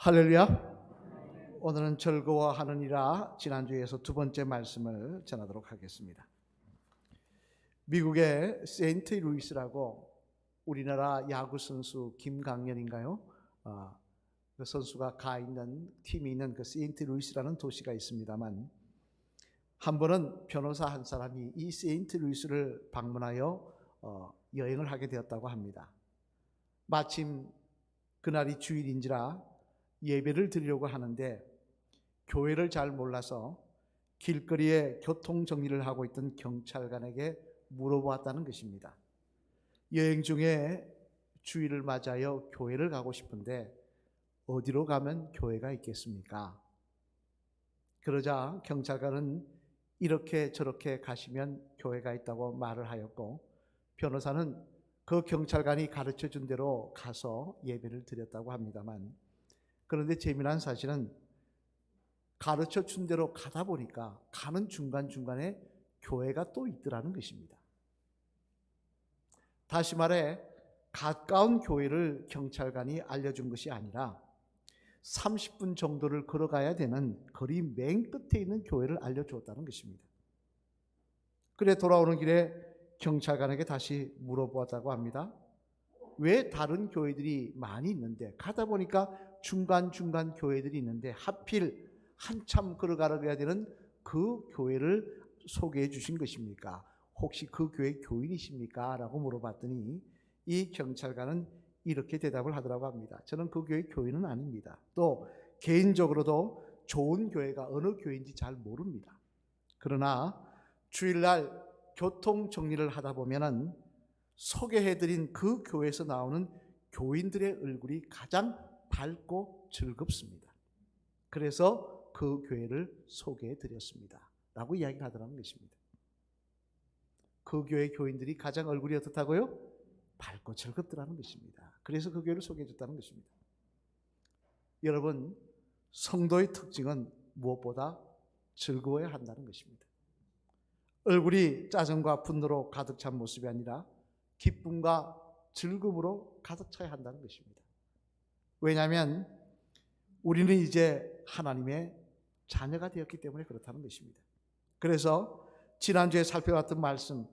할렐루야. 오늘은 즐거워하느니라 지난주에서 두 번째 말씀을 전하도록 하겠습니다. 미국의 세인트 루이스라고 우리나라 야구 선수 김강현인가요? 그 선수가 가 있는 팀이 있는 그 세인트 루이스라는 도시가 있습니다만, 한 번은 변호사 한 사람이 이 세인트 루이스를 방문하여 여행을 하게 되었다고 합니다. 마침 그날이 주일인지라 예배를 드리려고 하는데 교회를 잘 몰라서 길거리에 교통 정리를 하고 있던 경찰관에게 물어보았다는 것입니다. 여행 중에 주일을 맞아요 교회를 가고 싶은데 어디로 가면 교회가 있겠습니까? 그러자 경찰관은 이렇게 저렇게 가시면 교회가 있다고 말을 하였고, 변호사는 그 경찰관이 가르쳐준 대로 가서 예배를 드렸다고 합니다만, 그런데 재미난 사실은 가르쳐준 대로 가다 보니까 가는 중간중간에 교회가 또 있더라는 것입니다. 다시 말해 가까운 교회를 경찰관이 알려준 것이 아니라 30분 정도를 걸어가야 되는 거리 맨 끝에 있는 교회를 알려주었다는 것입니다. 그래 돌아오는 길에 경찰관에게 다시 물어보았다고 합니다. 왜 다른 교회들이 많이 있는데, 가다 보니까 중간중간 교회들이 있는데 하필 한참 걸어가야 되는 그 교회를 소개해 주신 것입니까? 혹시 그 교회 교인이십니까? 라고 물어봤더니 이 경찰관은 이렇게 대답을 하더라고 합니다. 저는 그 교회 교인은 아닙니다. 또 개인적으로도 좋은 교회가 어느 교회인지 잘 모릅니다. 그러나 주일날 교통 정리를 하다 보면은 소개해드린 그 교회에서 나오는 교인들의 얼굴이 가장 밝고 즐겁습니다. 그래서 그 교회를 소개해드렸습니다 라고 이야기를 하더라는 것입니다. 그 교회 교인들이 가장 얼굴이 어떻다고요? 밝고 즐겁더라는 것입니다. 그래서 그 교회를 소개해줬다는 것입니다. 여러분, 성도의 특징은 무엇보다 즐거워야 한다는 것입니다. 얼굴이 짜증과 분노로 가득 찬 모습이 아니라 기쁨과 즐거움으로 가득 차야 한다는 것입니다. 왜냐하면 우리는 이제 하나님의 자녀가 되었기 때문에 그렇다는 것입니다. 그래서 지난주에 살펴봤던 말씀,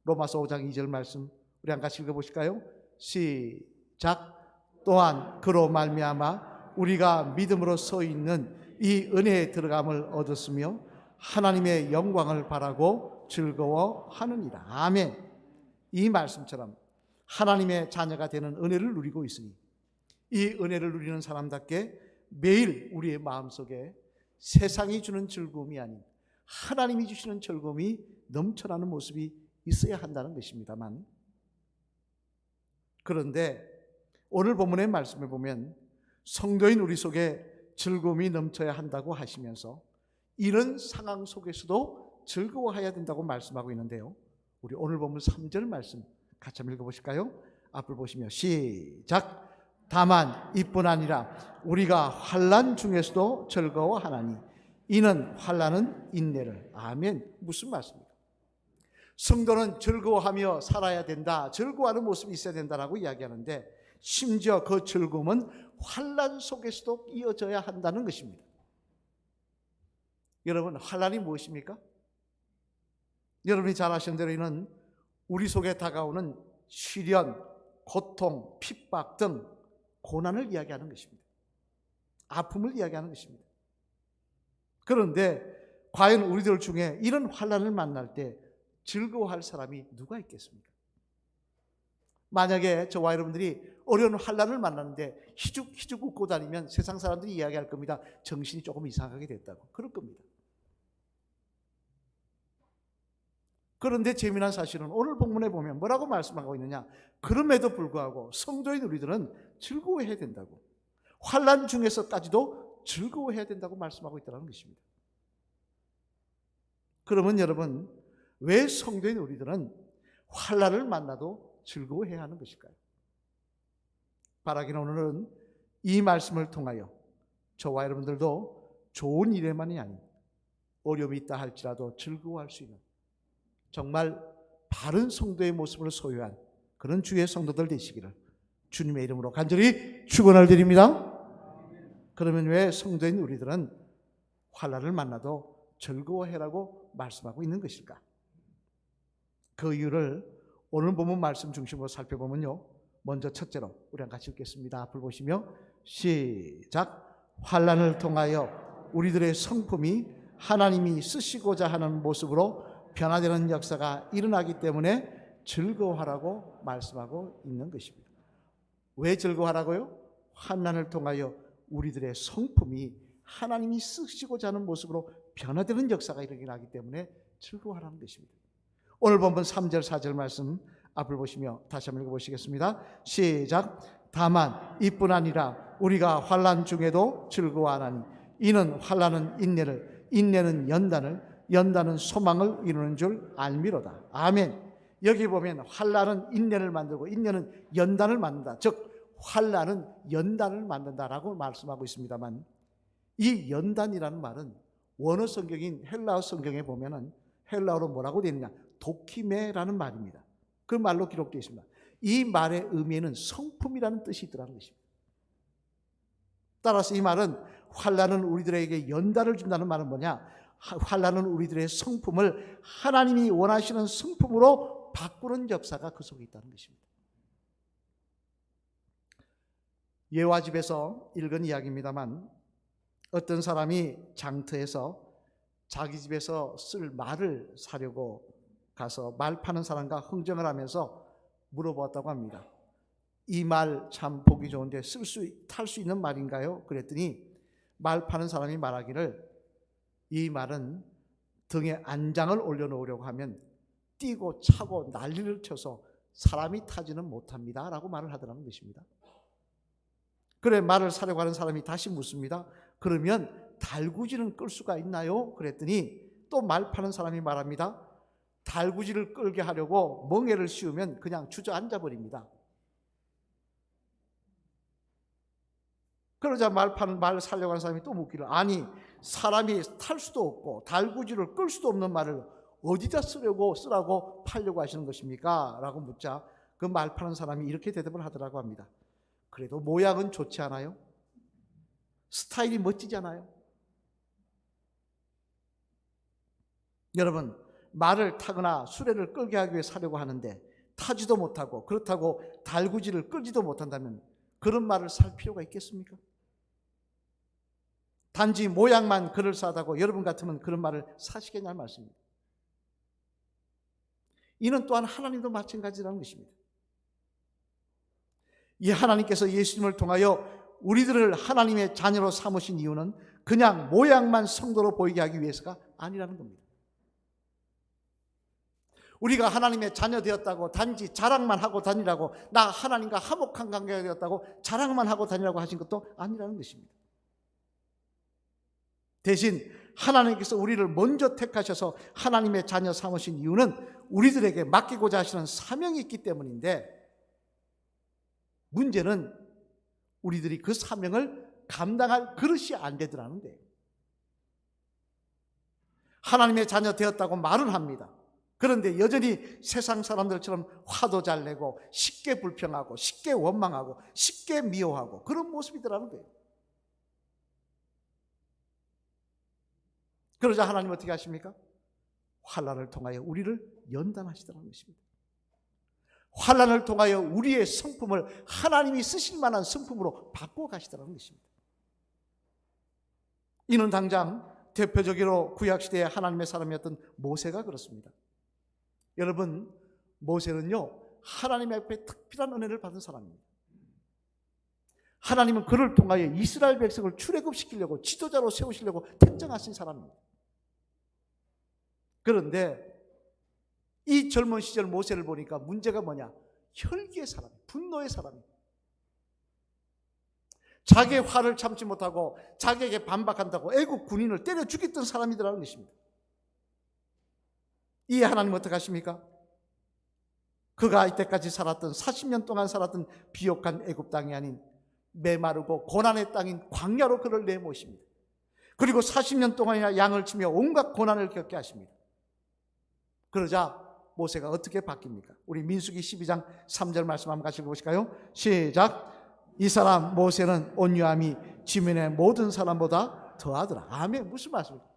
로마서 5장 2절 말씀 우리 한 같이 읽어보실까요? 시작. 또한 그로 말미암아 우리가 믿음으로 서 있는 이 은혜에 들어감을 얻었으며 하나님의 영광을 바라고 즐거워하느니라. 아멘. 이 말씀처럼 하나님의 자녀가 되는 은혜를 누리고 있으니 이 은혜를 누리는 사람답게 매일 우리의 마음속에 세상이 주는 즐거움이 아닌 하나님이 주시는 즐거움이 넘쳐나는 모습이 있어야 한다는 것입니다만, 그런데 오늘 본문의 말씀을 보면 성도인 우리 속에 즐거움이 넘쳐야 한다고 하시면서 이런 상황 속에서도 즐거워해야 된다고 말씀하고 있는데요, 우리 오늘 본문 3절 말씀 같이 한번 읽어보실까요? 앞을 보시며 시작. 다만 이뿐 아니라 우리가 환난 중에서도 즐거워하나니 이는 환난은 인내를. 아멘. 무슨 말씀입니까? 성도는 즐거워하며 살아야 된다, 즐거워하는 모습이 있어야 된다라고 이야기하는데, 심지어 그 즐거움은 환난 속에서도 이어져야 한다는 것입니다. 여러분, 환난이 무엇입니까? 여러분이 잘 아시는 대로 이는 우리 속에 다가오는 시련, 고통, 핍박 등 고난을 이야기하는 것입니다. 아픔을 이야기하는 것입니다. 그런데 과연 우리들 중에 이런 환난을 만날 때 즐거워할 사람이 누가 있겠습니까? 만약에 저와 여러분들이 어려운 환난을 만났는데 희죽희죽 웃고 다니면 세상 사람들이 이야기할 겁니다. 정신이 조금 이상하게 됐다고. 그럴 겁니다. 그런데 재미난 사실은 오늘 본문에 보면 뭐라고 말씀하고 있느냐? 그럼에도 불구하고 성도인 우리들은 즐거워해야 된다고, 환난 중에서까지도 즐거워해야 된다고 말씀하고 있다는 것입니다. 그러면 여러분, 왜 성도인 우리들은 환난을 만나도 즐거워해야 하는 것일까요? 바라기는 오늘은 이 말씀을 통하여 저와 여러분들도 좋은 일에만이 아닌 어려움이 있다 할지라도 즐거워할 수 있는 정말 바른 성도의 모습을 소유한 그런 주의 성도들 되시기를 주님의 이름으로 간절히 축원을 드립니다. 그러면 왜 성도인 우리들은 환난을 만나도 즐거워해라고 말씀하고 있는 것일까? 그 이유를 오늘 본문 말씀 중심으로 살펴보면요, 먼저 첫째로 우리 같이 읽겠습니다. 앞을 보시며 시작. 환난을 통하여 우리들의 성품이 하나님이 쓰시고자 하는 모습으로 변화되는 역사가 일어나기 때문에 즐거워하라고 말씀하고 있는 것입니다. 왜 즐거워하라고요? 환난을 통하여 우리들의 성품이 하나님이 쓰시고자 하는 모습으로 변화되는 역사가 일어나기 때문에 즐거워하라는 것입니다. 오늘 본문 3절 4절 말씀 앞을 보시며 다시 한번 읽어보시겠습니다. 시작. 다만 이뿐 아니라 우리가 환난 중에도 즐거워하나니 이는 환난은 인내를, 인내는 연단을, 연단은 소망을 이루는 줄 알미로다. 아멘. 여기 보면 환난은 인내를 만들고 인내는 연단을 만든다. 즉 환난은 연단을 만든다라고 말씀하고 있습니다만, 이 연단이라는 말은 원어 성경인 헬라어 성경에 보면은 헬라어로 뭐라고 되어 있느냐? 도키메라는 말입니다. 그 말로 기록되어 있습니다. 이 말의 의미에는 성품이라는 뜻이 있더라는 것입니다. 따라서 이 말은 환난은 우리들에게 연단을 준다는 말은 뭐냐? 환난은 우리들의 성품을 하나님이 원하시는 성품으로 바꾸는 역사가 그 속에 있다는 것입니다. 예화집에서 읽은 이야기입니다만, 어떤 사람이 장터에서 자기 집에서 쓸 말을 사려고 가서 말 파는 사람과 흥정을 하면서 물어보았다고 합니다. 이 말 참 보기 좋은데 탈 수 있는 말인가요? 그랬더니 말 파는 사람이 말하기를, 이 말은 등에 안장을 올려놓으려고 하면 뛰고 차고 난리를 쳐서 사람이 타지는 못합니다 라고 말을 하더라는 것입니다. 그래, 말을 사려고 하는 사람이 다시 묻습니다. 그러면 달구지는 끌 수가 있나요? 그랬더니 또 말 파는 사람이 말합니다. 달구지를 끌게 하려고 멍에를 씌우면 그냥 주저앉아 버립니다. 그러자 말 사려고 하는 사람이 또 묻기를, 아니 사람이 탈 수도 없고 달구지를 끌 수도 없는 말을 어디다 쓰라고 팔려고 하시는 것입니까? 라고 묻자 그 말 파는 사람이 이렇게 대답을 하더라고 합니다. 그래도 모양은 좋지 않아요? 스타일이 멋지잖아요? 여러분, 말을 타거나 수레를 끌게 하기 위해 사려고 하는데 타지도 못하고, 그렇다고 달구지를 끌지도 못한다면 그런 말을 살 필요가 있겠습니까? 단지 모양만 그럴싸하다고 여러분 같으면 그런 말을 사시겠냐는 말씀입니다. 이는 또한 하나님도 마찬가지라는 것입니다. 이 하나님께서 예수님을 통하여 우리들을 하나님의 자녀로 삼으신 이유는 그냥 모양만 성도로 보이게 하기 위해서가 아니라는 겁니다. 우리가 하나님의 자녀 되었다고 단지 자랑만 하고 다니라고, 나 하나님과 화목한 관계가 되었다고 자랑만 하고 다니라고 하신 것도 아니라는 것입니다. 대신 하나님께서 우리를 먼저 택하셔서 하나님의 자녀 삼으신 이유는 우리들에게 맡기고자 하시는 사명이 있기 때문인데, 문제는 우리들이 그 사명을 감당할 그릇이 안 되더라는 거예요. 하나님의 자녀 되었다고 말은 합니다. 그런데 여전히 세상 사람들처럼 화도 잘 내고 쉽게 불평하고 쉽게 원망하고 쉽게 미워하고 그런 모습이더라는 거예요. 그러자 하나님 어떻게 하십니까? 환난을 통하여 우리를 연단하시더라는 것입니다. 환난을 통하여 우리의 성품을 하나님이 쓰실 만한 성품으로 바꾸어 가시더라는 것입니다. 이는 당장 대표적으로 구약시대의 하나님의 사람이었던 모세가 그렇습니다. 여러분, 모세는요 하나님 앞에 특별한 은혜를 받은 사람입니다. 하나님은 그를 통하여 이스라엘 백성을 출애굽시키려고 지도자로 세우시려고 택정하신 사람입니다. 그런데 이 젊은 시절 모세를 보니까 문제가 뭐냐? 혈기의 사람, 분노의 사람입니다. 자기의 화를 참지 못하고 자기에게 반박한다고 애국 군인을 때려 죽였던 사람이더라는 것입니다. 이 하나님 어떻게 하십니까? 그가 이때까지 살았던 40년 동안 살았던 비옥한 애굽 땅이 아닌 메마르고 고난의 땅인 광야로 그를 내모십니다. 그리고 40년 동안이나 양을 치며 온갖 고난을 겪게 하십니다. 그러자 모세가 어떻게 바뀝니까? 우리 민수기 12장 3절 말씀 한번 같이 읽어보실까요? 시작. 이 사람 모세는 온유함이 지면의 모든 사람보다 더하더라. 아멘. 무슨 말씀입니까?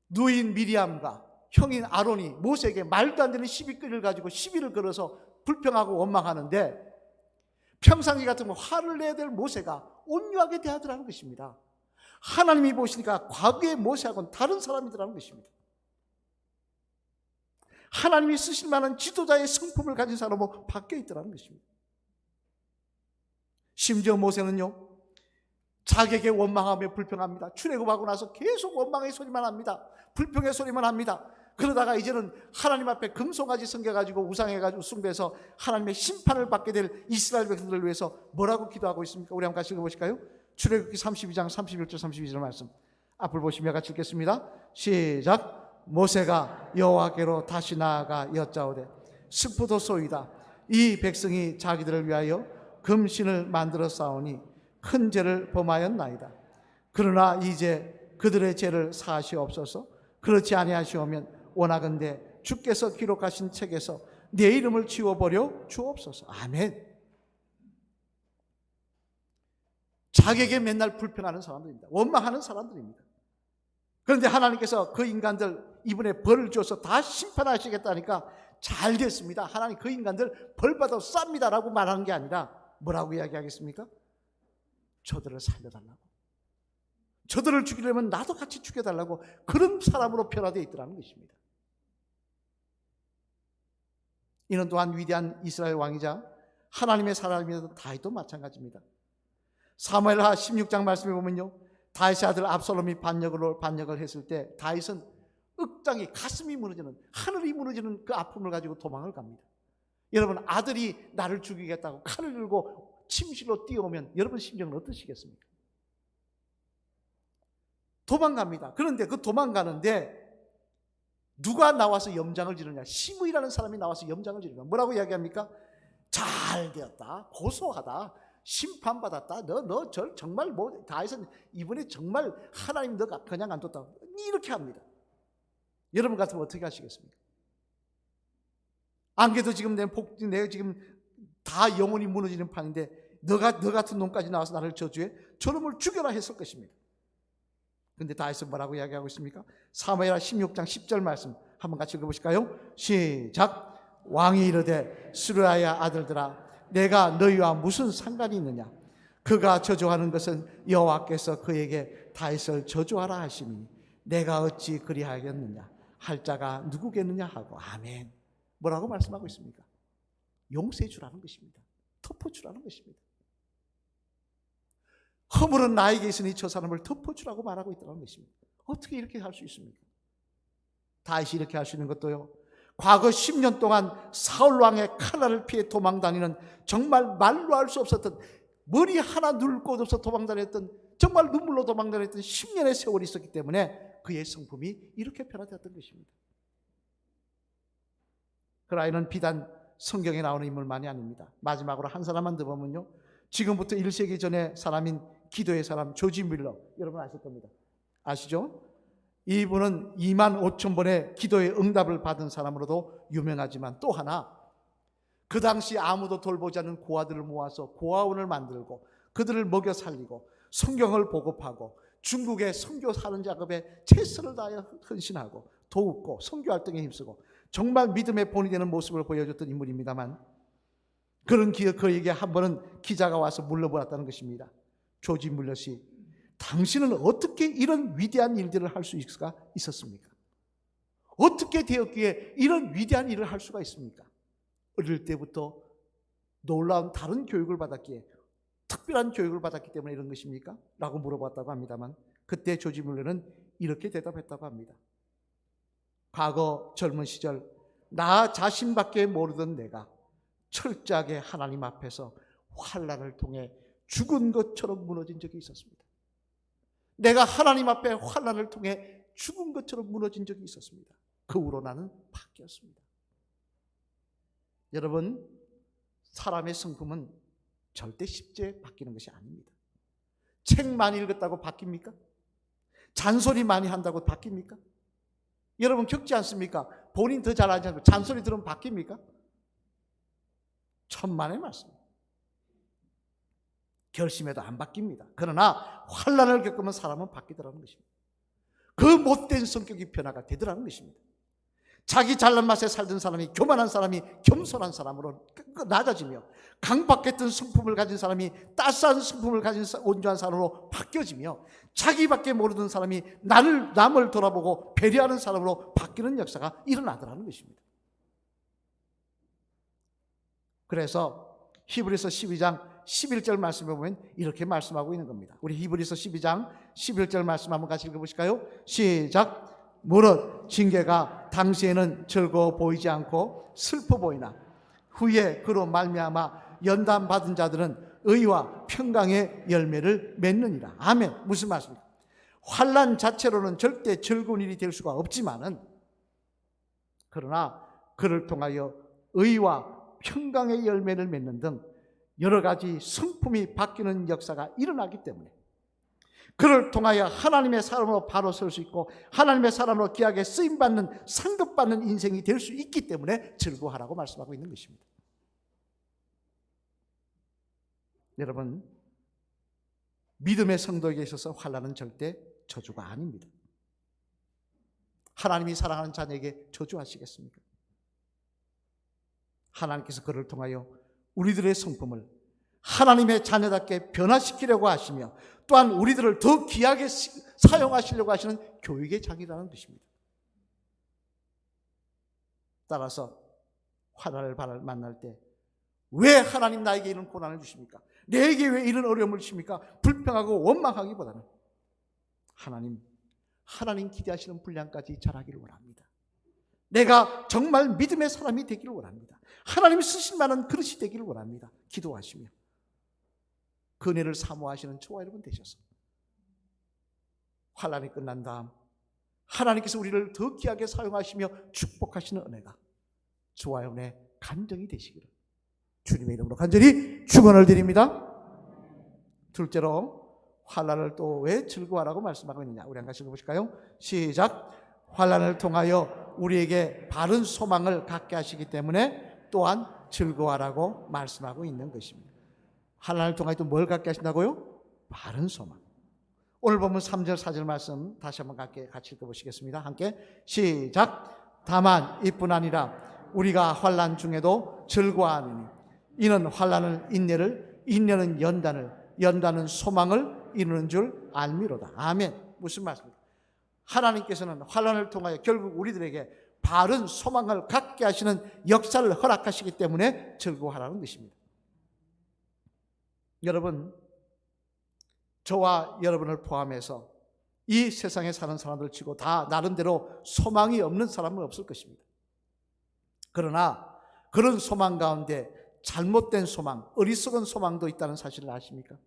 누인 미리암과 형인 아론이 모세에게 말도 안 되는 시비거리를 가지고 시비를 걸어서 불평하고 원망하는데 평상시 같으면 화를 내야 될 모세가 온유하게 대하더라는 것입니다. 하나님이 보시니까 과거의 모세하고는 다른 사람이더라는 것입니다. 하나님이 쓰실 만한 지도자의 성품을 가진 사람으로 바뀌어 있더라는 것입니다. 심지어 모세는요, 자기에게 원망하며 불평합니다. 출애굽하고 나서 계속 원망의 소리만 합니다. 불평의 소리만 합니다. 그러다가 이제는 하나님 앞에 금송아지 섬겨가지고 우상해가지고 숭배해서 하나님의 심판을 받게 될 이스라엘 백성들을 위해서 뭐라고 기도하고 있습니까? 우리 한번 같이 읽어보실까요? 출애굽기 32장 31절 32절 말씀 앞을 보시며 같이 읽겠습니다. 시작. 모세가 여호와께로 다시 나아가 여짜오되 슬프도소이다. 이 백성이 자기들을 위하여 금신을 만들어 싸우니 큰 죄를 범하였나이다. 그러나 이제 그들의 죄를 사하시옵소서. 그렇지 아니하시오면 원하건대 주께서 기록하신 책에서 내 이름을 지워버려 주옵소서. 아멘. 자기에게 맨날 불평하는 사람들입니다. 원망하는 사람들입니다. 그런데 하나님께서 그 인간들 이번에 벌을 줘서 다 심판하시겠다니까 잘 됐습니다. 하나님 그 인간들 벌 받아 쌉니다 라고 말하는 게 아니라 뭐라고 이야기하겠습니까? 저들을 살려달라고, 저들을 죽이려면 나도 같이 죽여달라고, 그런 사람으로 변화되어 있더라는 것입니다. 이는 또한 위대한 이스라엘 왕이자 하나님의 사람이었던 다윗도 마찬가지입니다. 사무엘하 16장 말씀에 보면요, 다윗의 아들 압살롬이 반역을 했을 때 다윗은 억장이, 가슴이 무너지는, 하늘이 무너지는 그 아픔을 가지고 도망을 갑니다. 여러분, 아들이 나를 죽이겠다고 칼을 들고 침실로 뛰어오면 여러분 심정은 어떠시겠습니까? 도망갑니다. 그런데 그 도망가는데 누가 나와서 염장을 지르냐? 시므이라는 사람이 나와서 염장을 지르냐? 뭐라고 이야기합니까? 잘 되었다, 고소하다, 심판받았다, 너 정말 뭐 다윗은 이번에 정말 하나님 너가 그냥 안 뒀다, 이렇게 합니다. 여러분 같으면 어떻게 하시겠습니까? 안 그래도 지금 내가 지금 다 영혼이 무너지는 판인데 너 같은 놈까지 나와서 나를 저주해? 저놈을 죽여라 했을 것입니다. 그런데 다윗은 뭐라고 이야기하고 있습니까? 사무엘하 16장 10절 말씀 한번 같이 읽어보실까요? 시작. 왕이 이르되 스루야의 아들들아, 내가 너희와 무슨 상관이 있느냐? 그가 저주하는 것은 여호와께서 그에게 다윗을 저주하라 하시니 내가 어찌 그리하겠느냐? 할 자가 누구겠느냐 하고. 아멘. 뭐라고 말씀하고 있습니까? 용서해 주라는 것입니다. 덮어주라는 것입니다. 허물은 나에게 있으니 저 사람을 덮어주라고 말하고 있다는 것입니다. 어떻게 이렇게 할 수 있습니까? 다윗이 이렇게 할 수 있는 것도요, 과거 10년 동안 사울 왕의 칼날을 피해 도망다니는, 정말 말로 할 수 없었던, 머리 하나 눌 곳 없어 도망다녔던, 정말 눈물로 도망다녔던 10년의 세월이 있었기 때문에 그의 성품이 이렇게 변화되었던 것입니다. 그 아이는 비단 성경에 나오는 인물만이 아닙니다. 마지막으로 한 사람만 더 보면요, 지금부터 1세기 전의 사람인 기도의 사람 조지 뮬러, 여러분 아실 겁니다. 아시죠? 이분은 2만 5천 번의 기도의 응답을 받은 사람으로도 유명하지만, 또 하나 그 당시 아무도 돌보지 않는 고아들을 모아서 고아원을 만들고 그들을 먹여 살리고 성경을 보급하고 중국의 선교 사는 작업에 최선을 다하여 헌신하고 도우고 선교 활동에 힘쓰고 정말 믿음의 본이 되는 모습을 보여줬던 인물입니다만, 그런 그에게 한 번은 기자가 와서 물어보았다는 것입니다. 조지 뮬러씨, 당신은 어떻게 이런 위대한 일들을 할 수 있었습니까? 어떻게 되었기에 이런 위대한 일을 할 수가 있습니까? 어릴 때부터 놀라운 다른 교육을 받았기에, 특별한 교육을 받았기 때문에 이런 것입니까? 라고 물어봤다고 합니다만, 그때 조지 뮬러는 이렇게 대답했다고 합니다. 과거 젊은 시절 나 자신밖에 모르던 내가 철저하게 하나님 앞에서 환난을 통해 죽은 것처럼 무너진 적이 있었습니다. 내가 하나님 앞에 환난을 통해 죽은 것처럼 무너진 적이 있었습니다. 그 후로 나는 바뀌었습니다. 여러분, 사람의 성품은 절대 쉽게 바뀌는 것이 아닙니다. 책 많이 읽었다고 바뀝니까? 잔소리 많이 한다고 바뀝니까? 여러분 겪지 않습니까? 본인 더 잘하지 않고 잔소리 들으면 바뀝니까? 천만의 말씀. 결심해도 안 바뀝니다. 그러나 환난을 겪으면 사람은 바뀌더라는 것입니다. 그 못된 성격이 변화가 되더라는 것입니다. 자기 잘난 맛에 살던 사람이, 교만한 사람이 겸손한 사람으로 낮아지며, 강박했던 성품을 가진 사람이 따스한 성품을 가진 온유한 사람으로 바뀌어지며, 자기밖에 모르던 사람이 남을 돌아보고 배려하는 사람으로 바뀌는 역사가 일어나더라는 것입니다. 그래서 히브리서 12장 11절 말씀에 보면 이렇게 말씀하고 있는 겁니다. 우리 히브리서 12장 11절 말씀 한번 같이 읽어보실까요? 시작. 무릇 징계가 당시에는 즐거워 보이지 않고 슬퍼 보이나 후에 그로 말미암아 연단받은 자들은 의와 평강의 열매를 맺느니라. 아멘. 무슨 말씀입니까? 환난 자체로는 절대 즐거운 일이 될 수가 없지만은, 그러나 그를 통하여 의와 평강의 열매를 맺는 등 여러 가지 성품이 바뀌는 역사가 일어나기 때문에, 그를 통하여 하나님의 사람으로 바로 설 수 있고 하나님의 사람으로 귀하게 쓰임받는, 상급받는 인생이 될 수 있기 때문에 즐거워하라고 말씀하고 있는 것입니다. 여러분, 믿음의 성도에게 있어서 환난은 절대 저주가 아닙니다. 하나님이 사랑하는 자녀에게 저주하시겠습니까? 하나님께서 그를 통하여 우리들의 성품을 하나님의 자녀답게 변화시키려고 하시며, 또한 우리들을 더 귀하게 사용하시려고 하시는 교육의 장이라는 것입니다. 따라서 환난을 만날 때, 왜 하나님 나에게 이런 고난을 주십니까? 내게 왜 이런 어려움을 주십니까? 불평하고 원망하기보다는 하나님 기대하시는 분량까지 자라기를 원합니다. 내가 정말 믿음의 사람이 되기를 원합니다. 하나님이 쓰실 만한 그릇이 되기를 원합니다. 기도하시며 그 은혜를 사모하시는 저와 여러분 되셔서, 환난이 끝난 다음 하나님께서 우리를 더 귀하게 사용하시며 축복하시는 은혜가 저와 여러분의 간증이 되시기를 주님의 이름으로 간절히 축원을 드립니다. 둘째로, 환난을 또 왜 즐거워하라고 말씀하고 있느냐, 우리 한 같이 읽어보실까요? 시작. 환난을 통하여 우리에게 바른 소망을 갖게 하시기 때문에 또한 즐거워하라고 말씀하고 있는 것입니다. 환난을 통하여 또 뭘 갖게 하신다고요? 바른 소망. 오늘 보면 3절 4절 말씀 다시 한번 같이 읽어보시겠습니다. 함께 시작. 다만 이뿐 아니라 우리가 환난 중에도 즐거워하느니 이는 환난은 인내를, 인내는 연단을, 연단은 소망을 이루는 줄 알미로다. 아멘. 무슨 말씀입니까? 하나님께서는 환난을 통하여 결국 우리들에게 바른 소망을 갖게 하시는 역사를 허락하시기 때문에 즐거워하라는 것입니다. 여러분, 저와 여러분을 포함해서 이 세상에 사는 사람들 치고 다 나름대로 소망이 없는 사람은 없을 것입니다. 그러나 그런 소망 가운데 잘못된 소망, 어리석은 소망도 있다는 사실을 아십니까?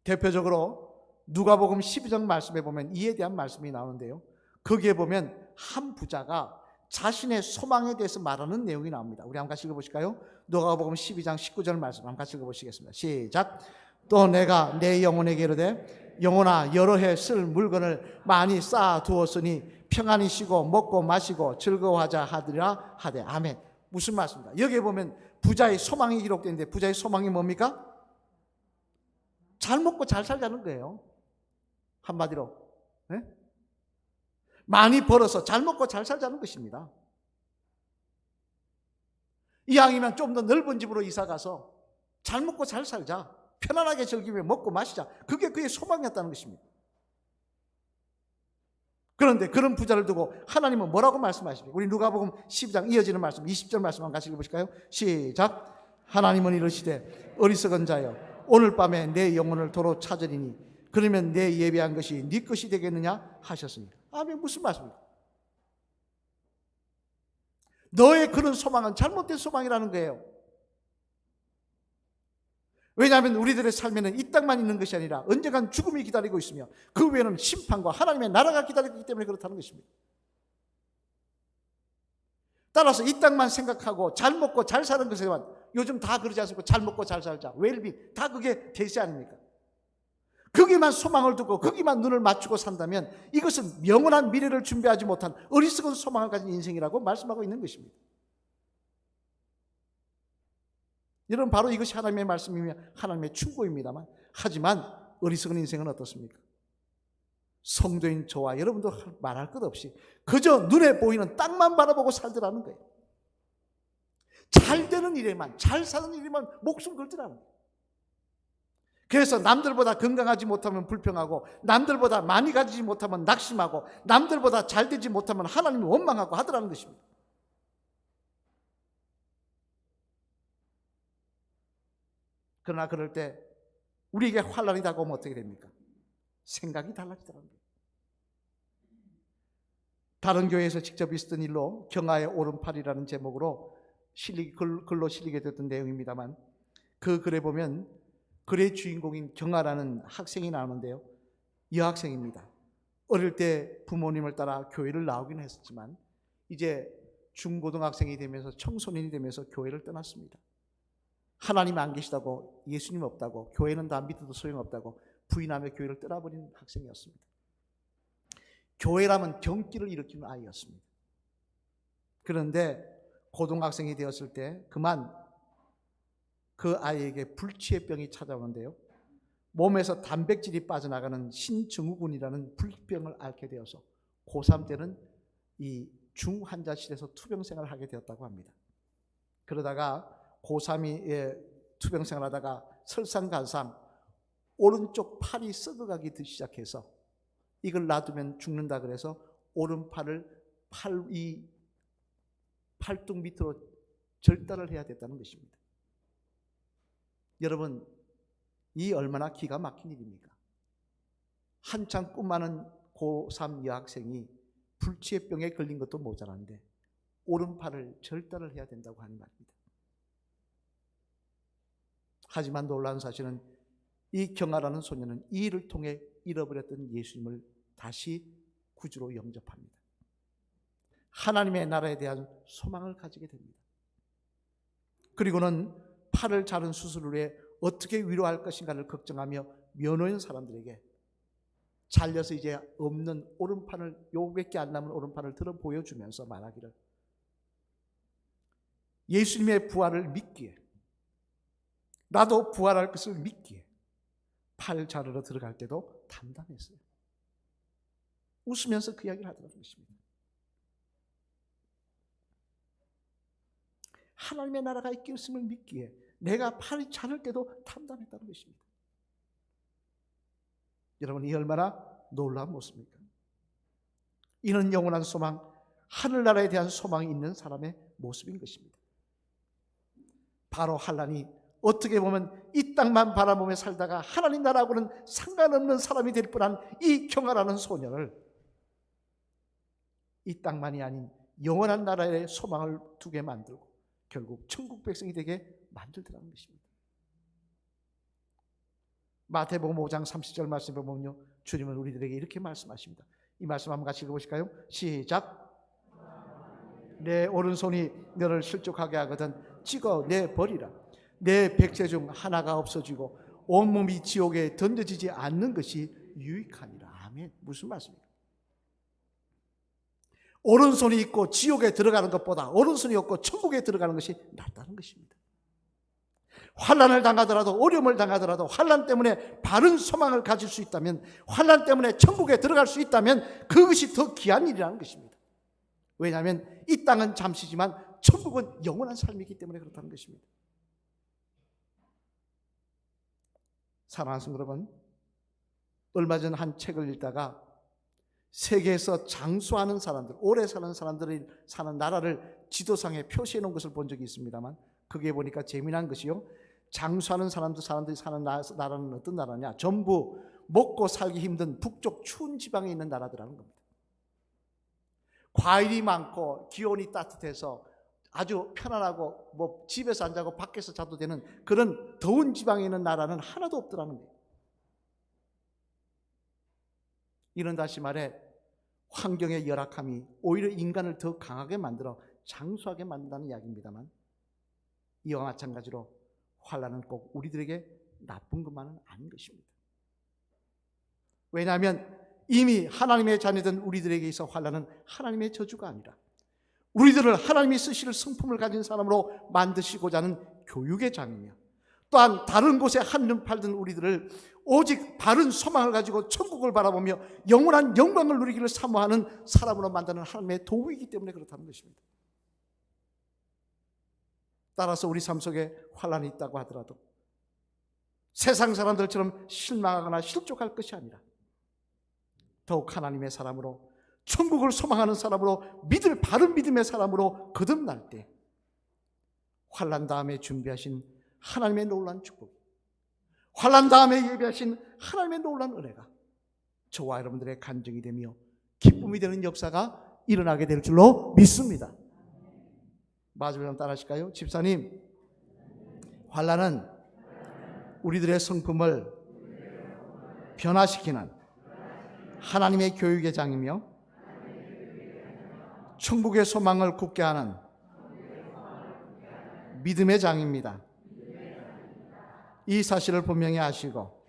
대표적으로 누가복음 12장 말씀에 보면 이에 대한 말씀이 나오는데요, 거기에 보면 한 부자가 자신의 소망에 대해서 말하는 내용이 나옵니다. 우리 한번 같이 읽어보실까요? 누가복음 12장 19절 말씀 한번 같이 읽어보시겠습니다. 시작. 또 내가 내 영혼에게 이르되 영혼아, 여러 해 쓸 물건을 많이 쌓아 두었으니 평안히 쉬고 먹고 마시고 즐거워하자 하리라 하되. 아멘. 무슨 말씀입니까? 여기에 보면 부자의 소망이 기록되는데, 부자의 소망이 뭡니까? 잘 먹고 잘 살자는 거예요. 한마디로, 네? 많이 벌어서 잘 먹고 잘 살자는 것입니다. 이왕이면 좀 더 넓은 집으로 이사 가서 잘 먹고 잘 살자, 편안하게 즐기며 먹고 마시자, 그게 그의 소망이었다는 것입니다. 그런데 그런 부자를 두고 하나님은 뭐라고 말씀하십니까? 우리 누가복음 12장 이어지는 말씀 20절 말씀 한번 같이 읽어보실까요? 시작. 하나님은 이르시되 어리석은 자여, 오늘 밤에 내 영혼을 도로 찾으리니 그러면 내 예배한 것이 네 것이 되겠느냐 하셨습니다. 아멘. 무슨 말씀입니까? 너의 그런 소망은 잘못된 소망이라는 거예요. 왜냐하면 우리들의 삶에는 이 땅만 있는 것이 아니라 언젠간 죽음이 기다리고 있으며 그 외에는 심판과 하나님의 나라가 기다리고 있기 때문에 그렇다는 것입니다. 따라서 이 땅만 생각하고 잘 먹고 잘 사는 것에만, 요즘 다 그러지 않습니까? 잘 먹고 잘 살자, 웰빙, 다 그게 대세 아닙니까? 거기만 소망을 두고 거기만 눈을 맞추고 산다면 이것은 영원한 미래를 준비하지 못한 어리석은 소망을 가진 인생이라고 말씀하고 있는 것입니다. 여러분, 바로 이것이 하나님의 말씀이며 하나님의 충고입니다만, 하지만 어리석은 인생은 어떻습니까? 성도인 저와 여러분도 말할 것 없이 그저 눈에 보이는 땅만 바라보고 살더라는 거예요. 잘 되는 일에만, 잘 사는 일에만 목숨 걸더라는 거예요. 그래서 남들보다 건강하지 못하면 불평하고, 남들보다 많이 가지지 못하면 낙심하고, 남들보다 잘 되지 못하면 하나님을 원망하고 하더라는 것입니다. 그러나 그럴 때 우리에게 환난이 다가오면 어떻게 됩니까? 생각이 달라지더라는 거예요. 다른 교회에서 직접 있었던 일로 경하의 오른팔이라는 제목으로 글로 실리게 됐던 내용입니다만, 그 글에 보면 글의 주인공인 경하라는 학생이 나오는데요. 여학생입니다. 어릴 때 부모님을 따라 교회를 나오긴 했었지만 이제 중고등학생이 되면서 청소년이 되면서 교회를 떠났습니다. 하나님 안 계시다고, 예수님 없다고, 교회는 다 믿어도 소용없다고 부인하며 교회를 떠나버린 학생이었습니다. 교회라면 경기를 일으키는 아이였습니다. 그런데 고등학생이 되었을 때 그만 그 아이에게 불치의병이 찾아오는데요. 몸에서 단백질이 빠져나가는 신증후군이라는 불병을 앓게 되어서 고3 때는 이 중환자실에서 투병생활을 하게 되었다고 합니다. 그러다가 고3이 투병생활하다가 설상가상 오른쪽 팔이 썩어가기 시작해서 이걸 놔두면 죽는다 그래서 오른팔을 팔뚝 밑으로 절단을 해야 됐다는 것입니다. 여러분, 이 얼마나 기가 막힌 일입니까? 한창 꿈 많은 고3 여학생이 불치의병에 걸린 것도 모자란데 오른팔을 절단을 해야 된다고 하는 말입니다. 하지만 놀라운 사실은 이 경하라는 소녀는 이 일을 통해 잃어버렸던 예수님을 다시 구주로 영접합니다. 하나님의 나라에 대한 소망을 가지게 됩니다. 그리고는 팔을 자른 수술을 위해 어떻게 위로할 것인가를 걱정하며 면허인 사람들에게 잘려서 이제 없는 오른팔을, 요밖에 안 남은 오른팔을 들어 보여주면서 말하기를, 예수님의 부활을 믿기에, 나도 부활할 것을 믿기에 팔 자르러 들어갈 때도 담담했어요. 웃으면서 그 이야기를 하더라는 것입니다. 하나님의 나라가 있음을 믿기에 내가 팔이 자를 때도 담담했다는 것입니다. 여러분, 이 얼마나 놀라운 모습입니까? 이는 영원한 소망, 하늘나라에 대한 소망이 있는 사람의 모습인 것입니다. 바로 환난이 어떻게 보면 이 땅만 바라보며 살다가 하나님 나라하고는 상관없는 사람이 될 뻔한 이 경하라는 소녀를 이 땅만이 아닌 영원한 나라의 소망을 두게 만들고 결국 천국 백성이 되게 만들더라는 것입니다. 마태복음 5장 30절 말씀을 보면요, 주님은 우리들에게 이렇게 말씀하십니다. 이 말씀 한번 같이 읽어보실까요? 시작. 내 오른손이 너를 실족하게 하거든 찍어 내버리라. 내 백체 중 하나가 없어지고 온몸이 지옥에 던져지지 않는 것이 유익하니라. 아멘. 무슨 말씀입니까? 오른손이 있고 지옥에 들어가는 것보다 오른손이 없고 천국에 들어가는 것이 낫다는 것입니다. 환난을 당하더라도, 어려움을 당하더라도 환난 때문에 바른 소망을 가질 수 있다면, 환난 때문에 천국에 들어갈 수 있다면 그것이 더 귀한 일이라는 것입니다. 왜냐하면 이 땅은 잠시지만 천국은 영원한 삶이기 때문에 그렇다는 것입니다. 사랑하는 성도 여러분, 얼마 전 한 책을 읽다가 세계에서 장수하는 사람들, 오래 사는 사람들이 사는 나라를 지도상에 표시해 놓은 것을 본 적이 있습니다만, 그게 보니까 재미난 것이요, 장수하는 사람들이 사는 나라는 어떤 나라냐, 전부 먹고 살기 힘든 북쪽 추운 지방에 있는 나라들하는 겁니다. 과일이 많고 기온이 따뜻해서 아주 편안하고 뭐 집에서 안 자고 밖에서 자도 되는 그런 더운 지방에 있는 나라는 하나도 없더라는 거예요. 이런 다시 말해 환경의 열악함이 오히려 인간을 더 강하게 만들어 장수하게 만든다는 이야기입니다만, 이와 마찬가지로 환난은 꼭 우리들에게 나쁜 것만은 아닌 것입니다. 왜냐하면 이미 하나님의 자녀된 우리들에게 있어 환난은 하나님의 저주가 아니라 우리들을 하나님이 쓰실 성품을 가진 사람으로 만드시고자 하는 교육의 장이며, 또한 다른 곳에 한눈 팔던 우리들을 오직 바른 소망을 가지고 천국을 바라보며 영원한 영광을 누리기를 사모하는 사람으로 만드는 하나님의 도구이기 때문에 그렇다는 것입니다. 따라서 우리 삶 속에 환난이 있다고 하더라도 세상 사람들처럼 실망하거나 실족할 것이 아니라 더욱 하나님의 사람으로, 천국을 소망하는 사람으로, 바른 믿음의 사람으로 거듭날 때 환난 다음에 준비하신 하나님의 놀라운 축복, 환난 다음에 예비하신 하나님의 놀라운 은혜가 저와 여러분들의 간증이 되며 기쁨이 되는 역사가 일어나게 될 줄로 믿습니다. 마지막으로 따라하실까요? 집사님, 환난은 우리들의 성품을 변화시키는 하나님의 교육의 장이며 천국의 소망을 굳게 하는 믿음의 장입니다. 이 사실을 분명히 아시고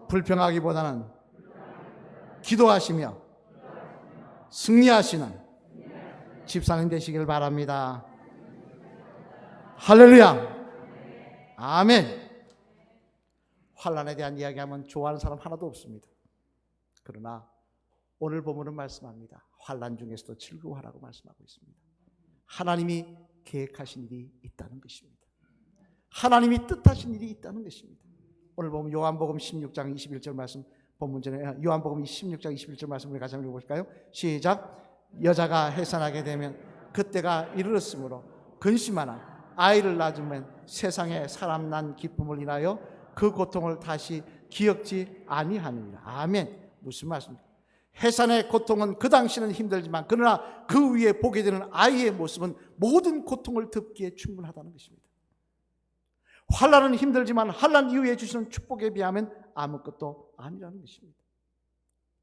불평하기보다는 기도하시며 승리하시는 집사님 되시길 바랍니다. 할렐루야. 아멘. 환난에 대한 이야기하면 좋아하는 사람 하나도 없습니다. 그러나 오늘 본문은 말씀합니다. 환난 중에서도 즐거워하라고 말씀하고 있습니다. 하나님이 계획하신 일이 있다는 것입니다. 하나님이 뜻하신 일이 있다는 것입니다. 오늘 보면 요한복음 16장 21절 말씀, 본문 전에 요한복음 16장 21절 말씀을 같이 한번 읽어볼까요? 시작. 여자가 해산하게 되면 그때가 이르렀으므로 근심하나 아이를 낳으면 세상에 사람 난 기쁨을 인하여 그 고통을 다시 기억지 아니하느니라. 아멘. 무슨 말씀입니까? 해산의 고통은 그 당시는 힘들지만 그러나 그 위에 보게 되는 아이의 모습은 모든 고통을 덮기에 충분하다는 것입니다. 환난은 힘들지만 환난 이후에 주시는 축복에 비하면 아무것도 아니라는 것입니다.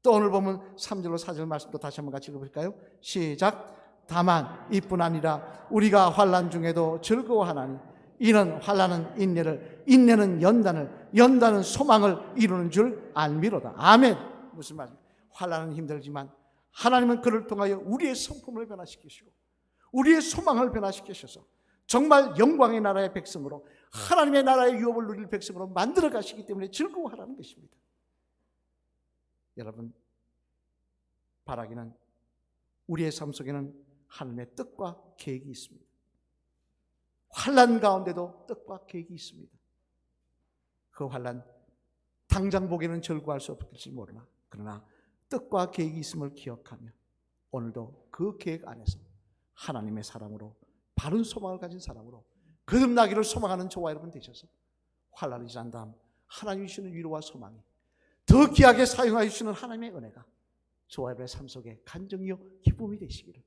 또 오늘 보면 3절로 4절 말씀도 다시 한번 같이 읽어볼까요? 시작. 다만 이뿐 아니라 우리가 환난 중에도 즐거워하나니 이는 환난은 인내를, 인내는 연단을, 연단은 소망을 이루는 줄 알미로다. 아멘. 무슨 말입니까? 환난은 힘들지만 하나님은 그를 통하여 우리의 성품을 변화시키시고 우리의 소망을 변화시키셔서 정말 영광의 나라의 백성으로, 하나님의 나라의 유업을 누릴 백성으로 만들어 가시기 때문에 즐거워하라는 것입니다. 여러분, 바라기는 우리의 삶 속에는 하나님의 뜻과 계획이 있습니다. 환난 가운데도 뜻과 계획이 있습니다. 그 환난 당장 보기에는 절구할 수 없을지 모르나 그러나 뜻과 계획이 있음을 기억하며 오늘도 그 계획 안에서 하나님의 사람으로, 바른 소망을 가진 사람으로 거듭나기를 소망하는 저와 여러분 되셔서 환난이 지난 다음 하나님이 주시는 위로와 소망이 더 귀하게 사용하여 주시는 하나님의 은혜가 저와 여러분의 삶 속에 간증이요 기쁨이 되시기를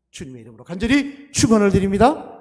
주님의 이름으로 간절히 축원을 드립니다.